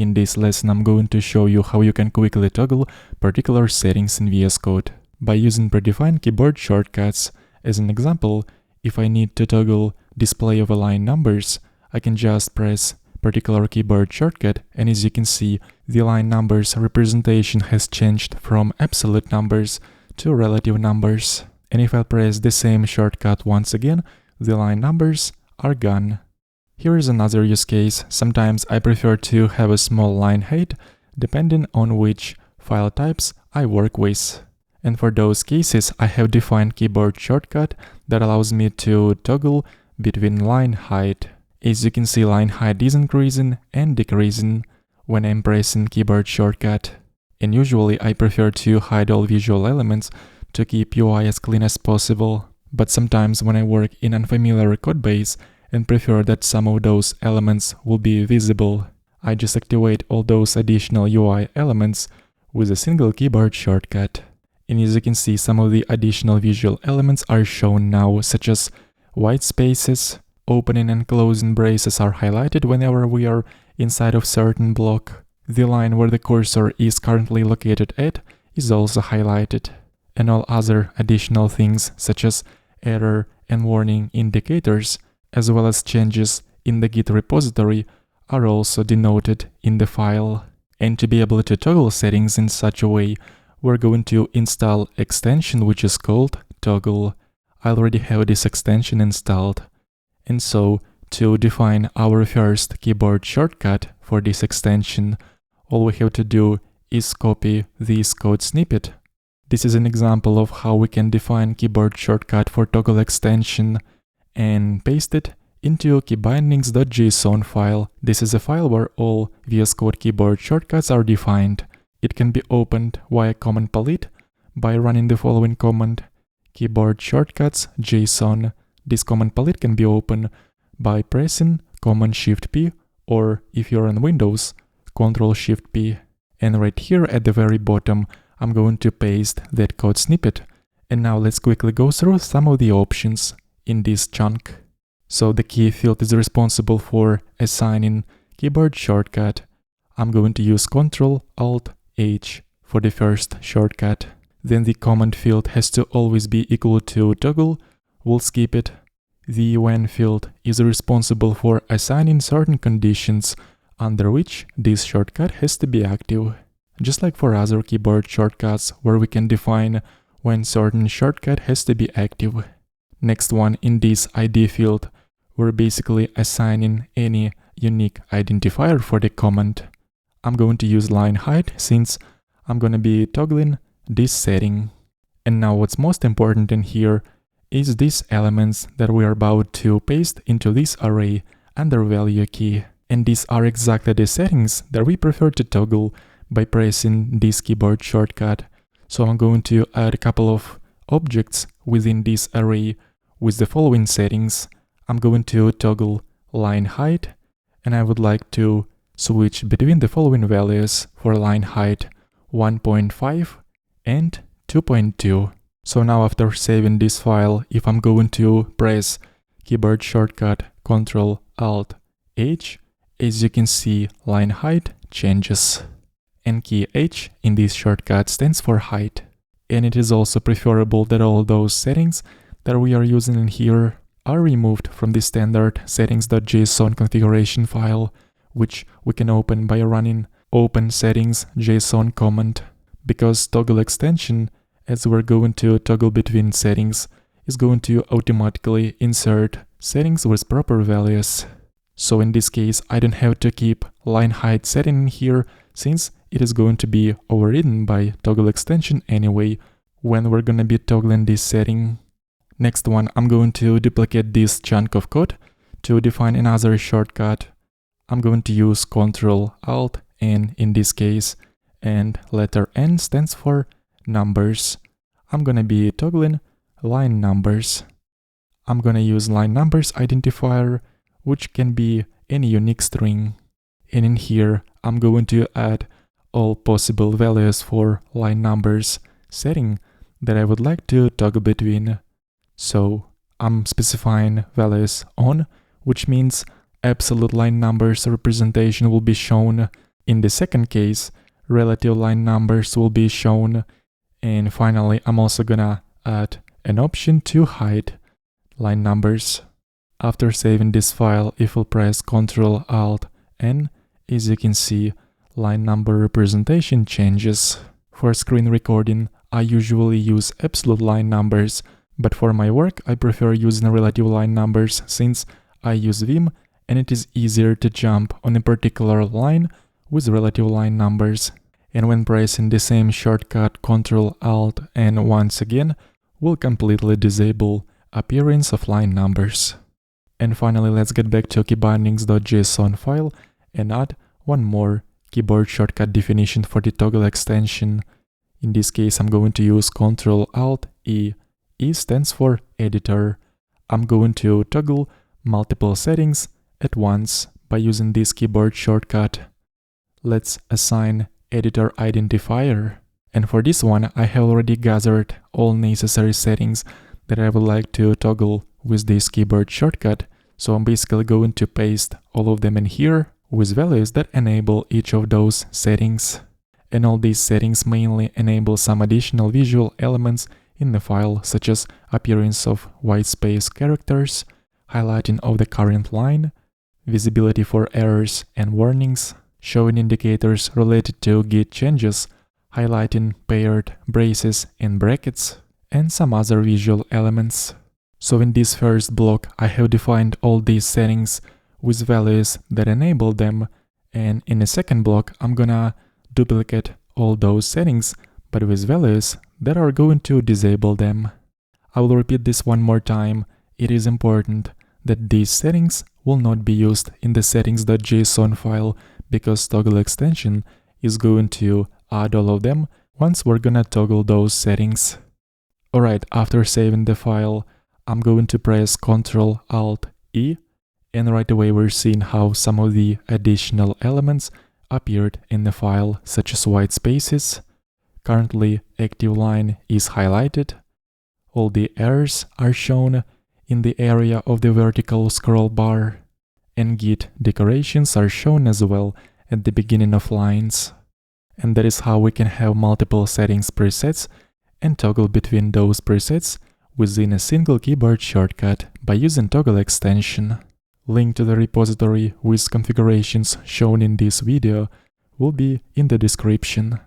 In this lesson, I'm going to show you how you can quickly toggle particular settings in VS Code by using predefined keyboard shortcuts. As an example, if I need to toggle display of line numbers, I can just press particular keyboard shortcut, and as you can see, the line numbers representation has changed from absolute numbers to relative numbers. And if I press the same shortcut once again, the line numbers are gone. Here is another use case. Sometimes I prefer to have a small line height depending on which file types I work with. And for those cases, I have defined keyboard shortcut that allows me to toggle between line height. As you can see, line height is increasing and decreasing when I'm pressing keyboard shortcut. And usually I prefer to hide all visual elements to keep UI as clean as possible. But sometimes when I work in unfamiliar code base and prefer that some of those elements will be visible, I just activate all those additional UI elements with a single keyboard shortcut. And as you can see, some of the additional visual elements are shown now, such as white spaces, opening and closing braces are highlighted whenever we are inside of certain block. The line where the cursor is currently located at is also highlighted. And all other additional things such as error and warning indicators, as well as changes in the Git repository, are also denoted in the file. And to be able to toggle settings in such a way, we're going to install extension which is called toggle. I already have this extension installed. And so, to define our first keyboard shortcut for this extension, all we have to do is copy this code snippet. This is an example of how we can define keyboard shortcut for toggle extension and paste it into keybindings.json file. This is a file where all VS Code keyboard shortcuts are defined. It can be opened via command palette by running the following command: keyboard shortcuts JSON. This command palette can be opened by pressing Command Shift P, or if you're on Windows, Ctrl Shift P. And right here at the very bottom, I'm going to paste that code snippet. And now let's quickly go through some of the options in this chunk. So the key field is responsible for assigning keyboard shortcut. I'm going to use Ctrl-Alt-H for the first shortcut. Then the command field has to always be equal to toggle. We'll skip it. The when field is responsible for assigning certain conditions under which this shortcut has to be active. Just like for other keyboard shortcuts where we can define when certain shortcut has to be active. Next one, in this ID field, we're basically assigning any unique identifier for the command. I'm going to use line height since I'm going to be toggling this setting. And now what's most important in here is these elements that we are about to paste into this array under value key. And these are exactly the settings that we prefer to toggle by pressing this keyboard shortcut. So I'm going to add a couple of objects within this array with the following settings. I'm going to toggle line height, and I would like to switch between the following values for line height: 1.5 and 2.2. So now after saving this file, if I'm going to press keyboard shortcut Ctrl-Alt-H, as you can see, line height changes. And key H in this shortcut stands for height. And it is also preferable that all those settings that we are using in here are removed from the standard settings.json configuration file, which we can open by running open settings JSON command. Because toggle extension, as we're going to toggle between settings, is going to automatically insert settings with proper values. So in this case, I don't have to keep line height setting in here, since it is going to be overridden by toggle extension anyway when we're gonna be toggling this setting. Next one, I'm going to duplicate this chunk of code to define another shortcut. I'm going to use Ctrl-Alt-N in this case, and letter N stands for numbers. I'm gonna be toggling line numbers. I'm gonna use line numbers identifier, which can be any unique string. And in here, I'm going to add all possible values for line numbers setting that I would like to toggle between. So I'm specifying values on, which means absolute line numbers representation will be shown In the second case, relative line numbers will be shown. And finally, I'm also gonna add an option to hide line numbers. After saving this file, if we'll press Ctrl-Alt-N, as you can see, line number representation changes. For screen recording, I usually use absolute line numbers, but for my work, I prefer using relative line numbers since I use Vim and it is easier to jump on a particular line with relative line numbers. And when pressing the same shortcut Ctrl-Alt-N once again, will completely disable appearance of line numbers. And finally, let's get back to keybindings.json file and add one more keyboard shortcut definition for the toggle extension. In this case, I'm going to use Ctrl-Alt-E. E stands for editor. I'm going to toggle multiple settings at once by using this keyboard shortcut. Let's assign editor identifier. And for this one, I have already gathered all necessary settings that I would like to toggle with this keyboard shortcut. So I'm basically going to paste all of them in here with values that enable each of those settings. And all these settings mainly enable some additional visual elements in the file, such as appearance of white space characters, highlighting of the current line, visibility for errors and warnings, showing indicators related to git changes, highlighting paired braces and brackets, and some other visual elements. So in this first block, I have defined all these settings with values that enable them, and in the second block, I'm gonna duplicate all those settings, but with values that are going to disable them. I will repeat this one more time. It is important that these settings will not be used in the settings.json file because toggle extension is going to add all of them once we're gonna toggle those settings. Alright, after saving the file, I'm going to press Ctrl-Alt-E, and right away we're seeing how some of the additional elements appeared in the file, such as white spaces. Currently, active line is highlighted. All the errors are shown in the area of the vertical scroll bar, and git decorations are shown as well at the beginning of lines. And that is how we can have multiple settings presets and toggle between those presets within a single keyboard shortcut by using toggle extension. Link to the repository with configurations shown in this video will be in the description.